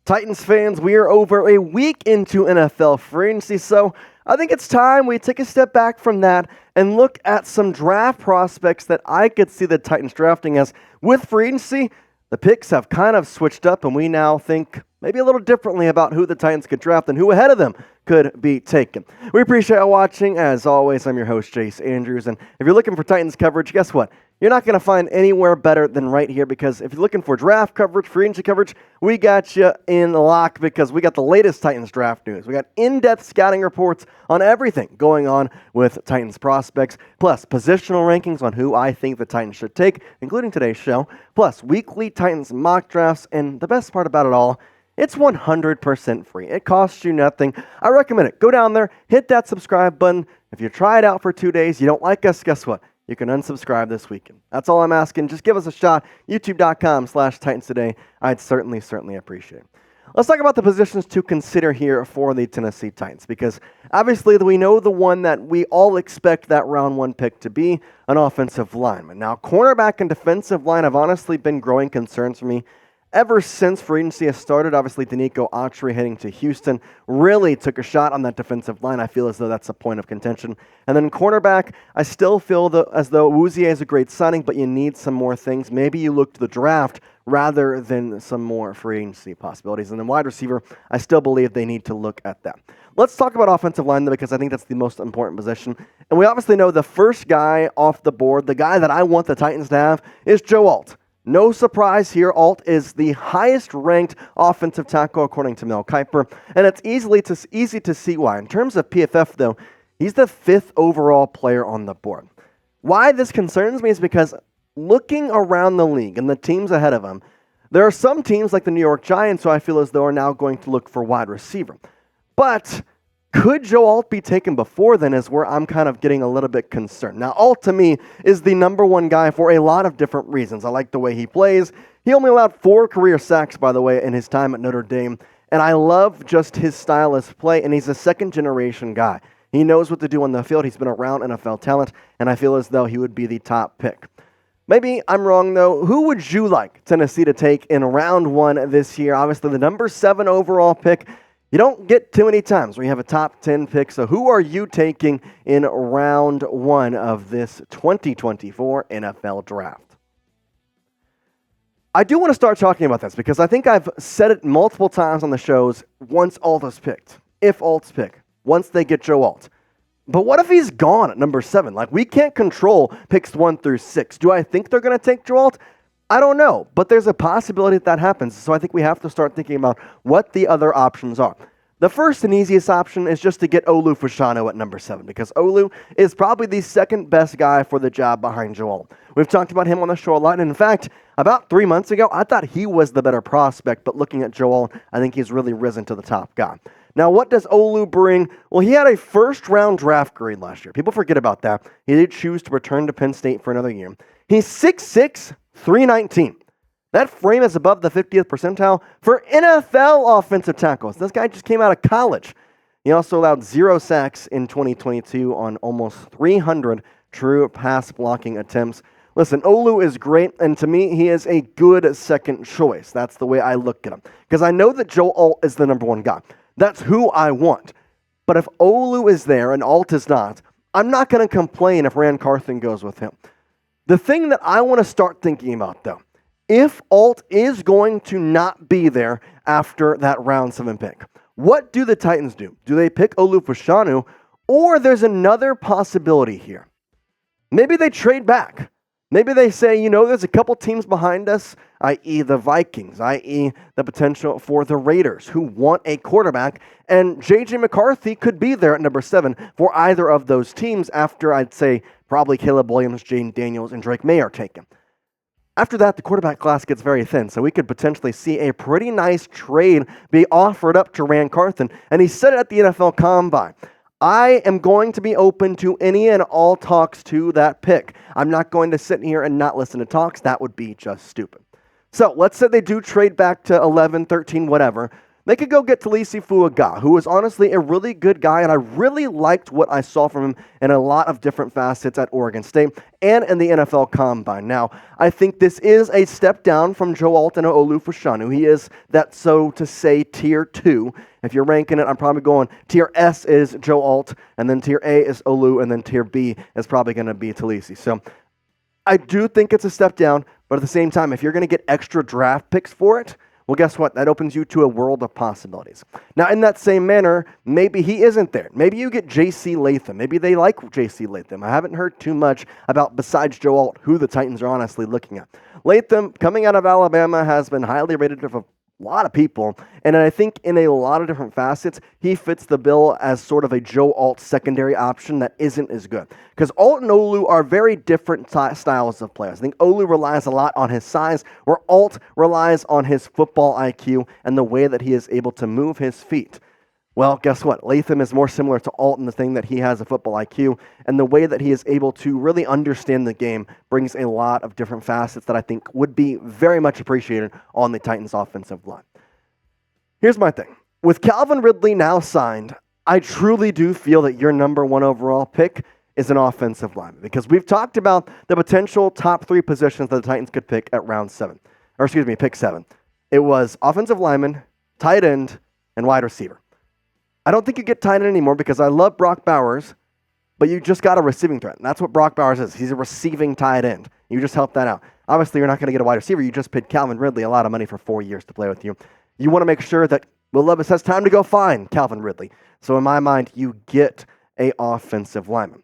Titans fans, we are over a week into NFL free agency, so I think it's time we take a step back from that and look at some draft prospects that I could see the Titans drafting, as with free agency, the picks have kind of switched up and we now think maybe a little differently about who the Titans could draft and who ahead of them could be taken. We appreciate you watching. As always, I'm your host, Jace Andrews, and if you're looking for Titans coverage, guess what? You're not going to find anywhere better than right here, because if you're looking for draft coverage, free agency coverage, we got you in lock, because we got the latest Titans draft news. We got in-depth scouting reports on everything going on with Titans prospects, plus positional rankings on who I think the Titans should take, including today's show, plus weekly Titans mock drafts, and the best part about it all, it's 100% free. It costs you nothing. I recommend it. Go down there, hit that subscribe button. If you try it out for 2 days, you don't like us, guess what? You can unsubscribe this weekend. That's all I'm asking. Just give us a shot. YouTube.com/Titans Today. I'd certainly appreciate it. Let's talk about the positions to consider here for the Tennessee Titans, because obviously we know the one that we all expect that round one pick to be, an offensive lineman. Now, cornerback and defensive line have honestly been growing concerns for me ever since free agency has started. Obviously, Danico Autry heading to Houston really took a shot on that defensive line. I feel as though that's a point of contention. And then cornerback, I still feel as though Awuzie is a great signing, but you need some more things. Maybe you look to the draft rather than some more free agency possibilities. And then wide receiver, I still believe they need to look at that. Let's talk about offensive line, though, because I think that's the most important position. And we obviously know the first guy off the board, the guy that I want the Titans to have, is Joe Alt. No surprise here, Alt is the highest-ranked offensive tackle according to Mel Kiper, and it's easy to see why. In terms of PFF, though, he's the 5th overall player on the board. Why this concerns me is because looking around the league and the teams ahead of him, there are some teams like the New York Giants who I feel as though are now going to look for wide receiver. But could Joe Alt be taken before then is where I'm kind of getting a little bit concerned. Now, Alt to me is the number one guy for a lot of different reasons. I like the way he plays. He only allowed 4 career sacks, by the way, in his time at Notre Dame. And I love just his style of play, and he's a second-generation guy. He knows what to do on the field. He's been around NFL talent, and I feel as though he would be the top pick. Maybe I'm wrong, though. Who would you like Tennessee to take in round 1 this year? Obviously, the number 7 overall pick. You don't get too many times where you have a top 10 pick, so who are you taking in round 1 of this 2024 NFL Draft? I do want to start talking about this because I think I've said it multiple times on the shows once Alt is picked, if Alt's picked, once they get Joe Alt. But what if he's gone at number 7? Like, we can't control picks 1 through 6. Do I think they're going to take Joe Alt? I don't know, but there's a possibility that happens, so I think we have to start thinking about what the other options are. The first and easiest option is just to get Olu Fashanu at number 7, because Olu is probably the second best guy for the job behind Joel. We've talked about him on the show a lot, and in fact, about 3 months ago, I thought he was the better prospect, but looking at Joel, I think he's really risen to the top guy. Now, what does Olu bring? Well, he had a first-round draft grade last year. People forget about that. He did choose to return to Penn State for another year. He's 6'6", 319. That frame is above the 50th percentile for NFL offensive tackles. This guy just came out of college. He also allowed 0 sacks in 2022 on almost 300 true pass blocking attempts. Listen, Olu is great, and to me, he is a good second choice. That's the way I look at him. Because I know that Joe Alt is the number 1 guy. That's who I want. But if Olu is there and Alt is not, I'm not going to complain if Ran Carthon goes with him. The thing that I want to start thinking about, though, if Alt is going to not be there after that round 7 pick, what do the Titans do? Do they pick Olu Fashanu, or there's another possibility here? Maybe they trade back. Maybe they say, there's a couple teams behind us, i.e. the Vikings, i.e. the potential for the Raiders, who want a quarterback, and J.J. McCarthy could be there at number 7 for either of those teams after, I'd say, probably Caleb Williams, Jaden Daniels, and Drake May are taken. After that, the quarterback class gets very thin, so we could potentially see a pretty nice trade be offered up to Ran Carthon, and he said it at the NFL Combine. I am going to be open to any and all talks to that pick. I'm not going to sit here and not listen to talks. That would be just stupid. So let's say they do trade back to 11, 13, whatever. They could go get Taliese Fuaga, who was honestly a really good guy, and I really liked what I saw from him in a lot of different facets at Oregon State and in the NFL Combine. Now, I think this is a step down from Joe Alt and Olu Fashanu. He is that, so to say, tier 2. If you're ranking it, I'm probably going tier S is Joe Alt, and then tier A is Olu, and then tier B is probably going to be Taliese. So I do think it's a step down, but at the same time, if you're going to get extra draft picks for it, well, guess what? That opens you to a world of possibilities. Now, in that same manner, maybe he isn't there. Maybe you get J.C. Latham. Maybe they like J.C. Latham. I haven't heard too much about, besides Joe Alt, who the Titans are honestly looking at. Latham, coming out of Alabama, has been highly rated for a lot of people, and I think in a lot of different facets, he fits the bill as sort of a Joe Alt secondary option that isn't as good. Because Alt and Olu are very different styles of players. I think Olu relies a lot on his size, where Alt relies on his football IQ and the way that he is able to move his feet. Well, guess what? Latham is more similar to Alt in the thing that he has a football IQ, and the way that he is able to really understand the game brings a lot of different facets that I think would be very much appreciated on the Titans' offensive line. Here's my thing. With Calvin Ridley now signed, I truly do feel that your number 1 overall pick is an offensive lineman, because we've talked about the potential top 3 positions that the Titans could pick at pick 7. It was offensive lineman, tight end, and wide receiver. I don't think you get tight end anymore because I love Brock Bowers, but you just got a receiving threat. And that's what Brock Bowers is. He's a receiving tight end. You just help that out. Obviously, you're not going to get a wide receiver. You just paid Calvin Ridley a lot of money for 4 years to play with you. You want to make sure that Will Levis has time to go find Calvin Ridley. So in my mind, you get a offensive lineman.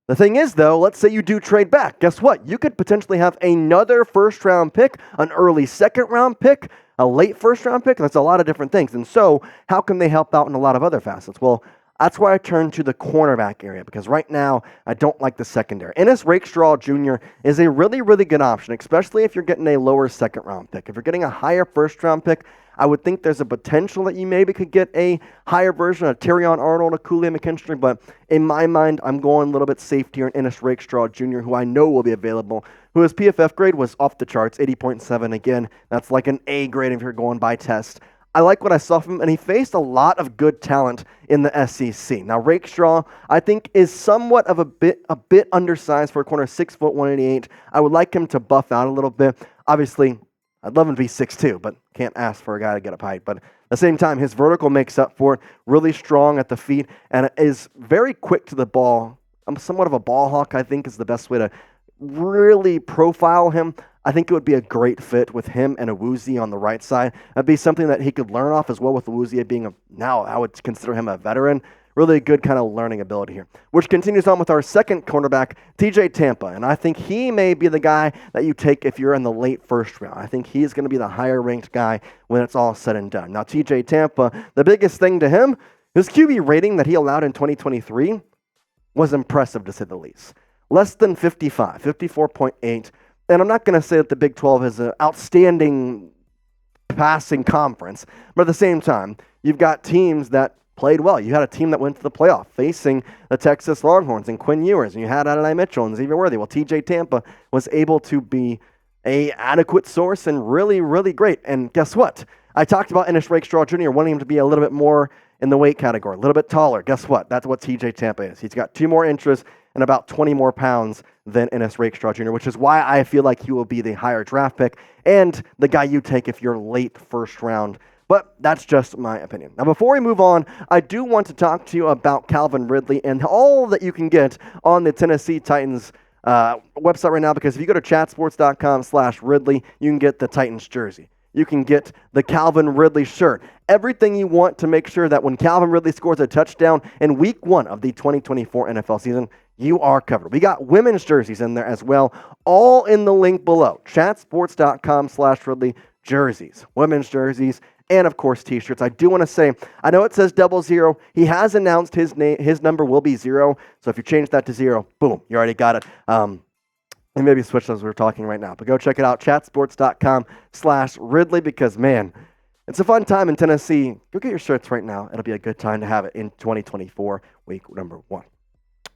The thing is, though, let's say you do trade back. Guess what? You could potentially have another first-round pick, an early second-round pick, a late first-round pick. That's a lot of different things. And so how can they help out in a lot of other facets? Well, that's why I turn to the cornerback area, because right now I don't like the secondary. Ennis Rakestraw Jr. is a really, really good option, especially if you're getting a lower second-round pick. If you're getting a higher first-round pick, I would think there's a potential that you maybe could get a higher version of Terrion Arnold or Kool-Aid McKinstry, but in my mind, I'm going a little bit safe here in Ennis Rakestraw Jr., who I know will be available, who his PFF grade was off the charts, 80.7. Again, that's like an A grade if you're going by test. I like what I saw from him, and he faced a lot of good talent in the SEC. Now, Rakestraw, I think, is somewhat of a bit undersized for a corner, 6 foot 188. I would like him to buff out a little bit. Obviously, I'd love him to be 6'2", but can't ask for a guy to get up height. But at the same time, his vertical makes up for it. Really strong at the feet and is very quick to the ball. I'm somewhat of a ball hawk, I think, is the best way to really profile him. I think it would be a great fit with him and Awuzie on the right side. That'd be something that he could learn off as well, with Awuzie being now I would consider him a veteran. Really good kind of learning ability here, which continues on with our second cornerback, TJ Tampa. And I think he may be the guy that you take if you're in the late first round. I think he's going to be the higher ranked guy when it's all said and done. Now, TJ Tampa, the biggest thing to him, his QB rating that he allowed in 2023 was impressive, to say the least. Less than 55, 54.8. And I'm not going to say that the Big 12 is an outstanding passing conference, but at the same time, you've got teams that played well. You had a team that went to the playoff facing the Texas Longhorns and Quinn Ewers, and you had Adonai Mitchell and Xavier Worthy. Well, TJ Tampa was able to be a adequate source and really, really great. And guess what? I talked about Ennis Rakestraw Jr. wanting him to be a little bit more in the weight category, a little bit taller. Guess what? That's what TJ Tampa is. He's got 2 more inches and about 20 more pounds than Ennis Rakestraw Jr., which is why I feel like he will be the higher draft pick and the guy you take if you're late first round. But that's just my opinion. Now, before we move on, I do want to talk to you about Calvin Ridley and all that you can get on the Tennessee Titans website right now, because if you go to chatsports.com/Ridley, you can get the Titans jersey. You can get the Calvin Ridley shirt. Everything you want to make sure that when Calvin Ridley scores a touchdown in week 1 of the 2024 NFL season, you are covered. We got women's jerseys in there as well, all in the link below. chatsports.com/Ridley, jerseys, women's jerseys, and of course t-shirts. I do want to say, I know it says 00. He has announced his number will be 0. So if you change that to 0, boom, you already got it. And maybe switch as we're talking right now. But go check it out, chatsports.com/Ridley, because man, it's a fun time in Tennessee. Go get your shirts right now. It'll be a good time to have it in 2024, week number 1.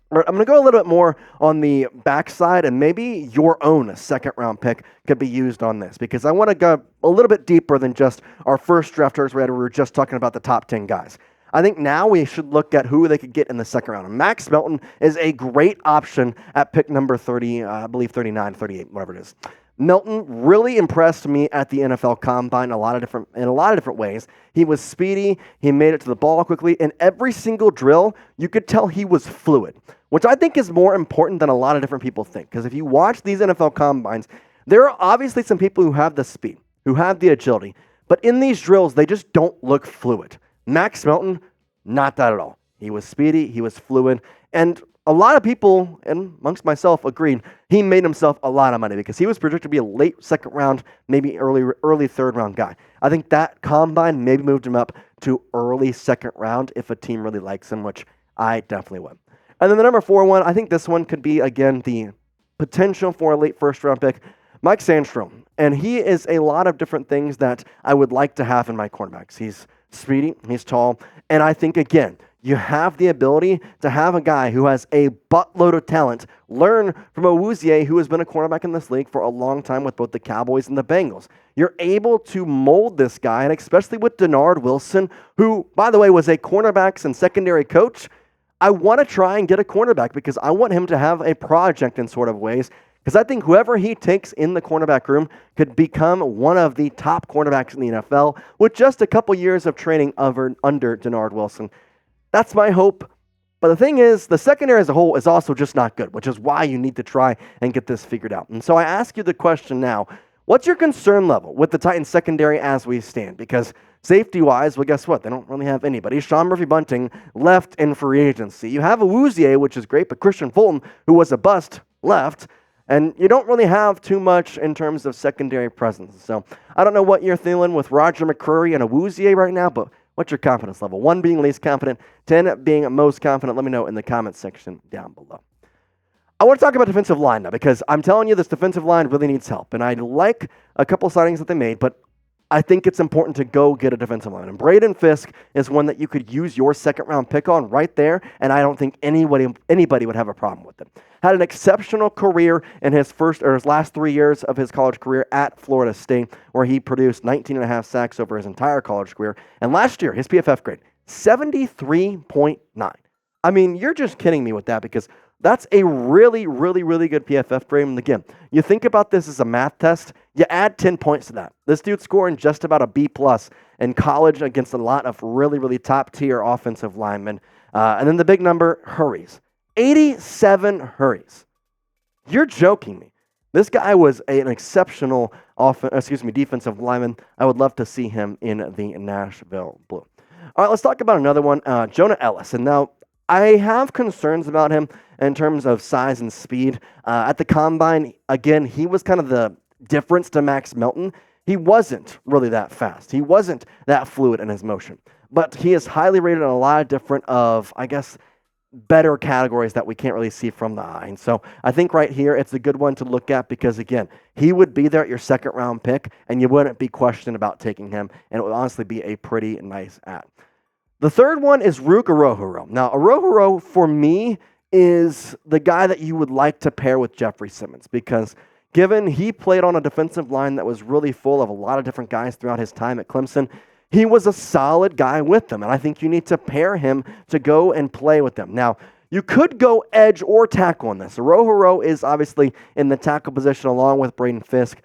I'm going to go a little bit more on the backside, and maybe your own second-round pick could be used on this, because I want to go a little bit deeper than just our first drafters where we were just talking about the top 10 guys. I think now we should look at who they could get in the second round. And Max Melton is a great option at pick number 30, I believe 39, 38, whatever it is. Melton really impressed me at the NFL Combine in a lot of different ways. He was speedy. He made it to the ball quickly. In every single drill, you could tell he was fluid, which I think is more important than a lot of different people think. Because if you watch these NFL Combines, there are obviously some people who have the speed, who have the agility. But in these drills, they just don't look fluid. Max Melton, not that at all. He was speedy. He was fluid. And a lot of people, and amongst myself, agreed he made himself a lot of money because he was projected to be a late second round, maybe early third round guy. I think that combine maybe moved him up to early second round if a team really likes him, which I definitely would. And then the number 4 one, I think this one could be, again, the potential for a late first round pick, Mike Sandstrom. And he is a lot of different things that I would like to have in my cornerbacks. He's speedy, he's tall, and I think, again, you have the ability to have a guy who has a buttload of talent learn from Awuzie, who has been a cornerback in this league for a long time with both the Cowboys and the Bengals. You're able to mold this guy, and especially with Denard Wilson, who, by the way, was a cornerbacks and secondary coach. I want to try and get a cornerback because I want him to have a project in sort of ways, because I think whoever he takes in the cornerback room could become one of the top cornerbacks in the NFL with just a couple years of training under Denard Wilson. That's my hope. But the thing is, the secondary as a whole is also just not good, which is why you need to try and get this figured out. And so I ask you the question now, what's your concern level with the Titans secondary as we stand? Because safety-wise, well, guess what? They don't really have anybody. Sean Murphy-Bunting left in free agency. You have Awuzie, which is great, but Christian Fulton, who was a bust, left. And you don't really have too much in terms of secondary presence. So I don't know what you're feeling with Roger McCreary and Awuzie right now, but what's your confidence level? 1 being least confident, 10 being most confident. Let me know in the comments section down below. I want to talk about defensive line now because I'm telling you this defensive line really needs help. And I like a couple signings that they made, but I think it's important to go get a defensive line. And Braden Fiske is one that you could use your second-round pick on right there, and I don't think anybody would have a problem with it. Had an exceptional career in his last 3 years of his college career at Florida State, where he produced 19.5 sacks over his entire college career. And last year, his PFF grade, 73.9. I mean, you're just kidding me with that because that's a really, really, really good PFF grade. And again, you think about this as a math test, you add 10 points to that. This dude's scoring just about a B+ in college against a lot of really, really top-tier offensive linemen. And then the big number, hurries. 87 hurries. You're joking me. This guy was an exceptional defensive lineman. I would love to see him in the Nashville Blue. All right, let's talk about another one, Jonah Elliss. And now I have concerns about him in terms of size and speed. At the Combine, again, he was kind of the difference to Max Melton. He wasn't really that fast. He wasn't that fluid in his motion. But he is highly rated in a lot of different better categories that we can't really see from the eye. And so I think right here, it's a good one to look at because, again, he would be there at your second-round pick, and you wouldn't be questioned about taking him, and it would honestly be a pretty nice add. The third one is Ruke Orhorhoro. Now, Orhorhoro, for me, is the guy that you would like to pair with Jeffrey Simmons because given he played on a defensive line that was really full of a lot of different guys throughout his time at Clemson, he was a solid guy with them, and I think you need to pair him to go and play with them. Now, you could go edge or tackle on this. Orhorhoro is obviously in the tackle position along with Braden Fiske,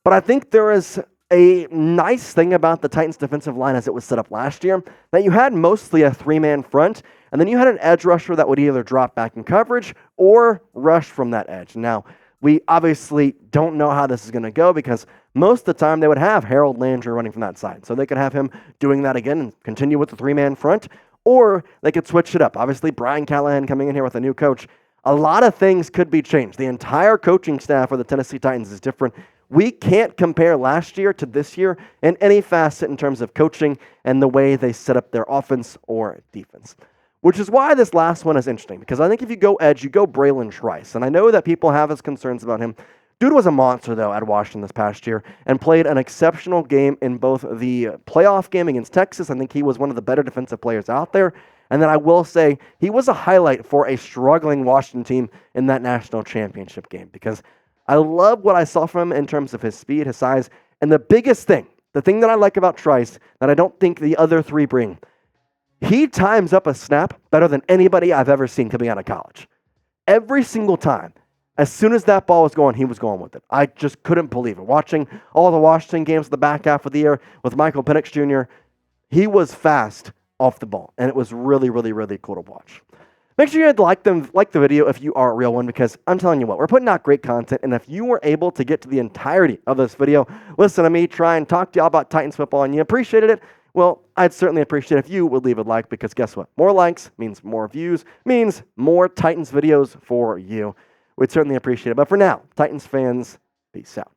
but I think there is a nice thing about the Titans defensive line as it was set up last year, that you had mostly a 3-man front, and then you had an edge rusher that would either drop back in coverage or rush from that edge. Now, we obviously don't know how this is going to go because most of the time they would have Harold Landry running from that side. So they could have him doing that again and continue with the 3-man front, or they could switch it up. Obviously, Brian Callahan coming in here with a new coach. A lot of things could be changed. The entire coaching staff for the Tennessee Titans is different. We can't compare last year to this year in any facet in terms of coaching and the way they set up their offense or defense. Which is why this last one is interesting, because I think if you go edge, you go Braylon Trice. And I know that people have his concerns about him. Dude was a monster, though, at Washington this past year and played an exceptional game in both the playoff game against Texas. I think he was one of the better defensive players out there. And then I will say he was a highlight for a struggling Washington team in that national championship game because I love what I saw from him in terms of his speed, his size, and the biggest thing, the thing that I like about Trice that I don't think the other three bring, he times up a snap better than anybody I've ever seen coming out of college. Every single time. As soon as that ball was going, he was going with it. I just couldn't believe it. Watching all the Washington games the back half of the year with Michael Penix Jr., he was fast off the ball, and it was really, really, really cool to watch. Make sure you like the video if you are a real one, because I'm telling you what, we're putting out great content, and if you were able to get to the entirety of this video, listen to me try and talk to y'all about Titans football, and you appreciated it, well, I'd certainly appreciate it if you would leave a like, because guess what? More likes means more views, means more Titans videos for you. We'd certainly appreciate it. But for now, Titans fans, peace out.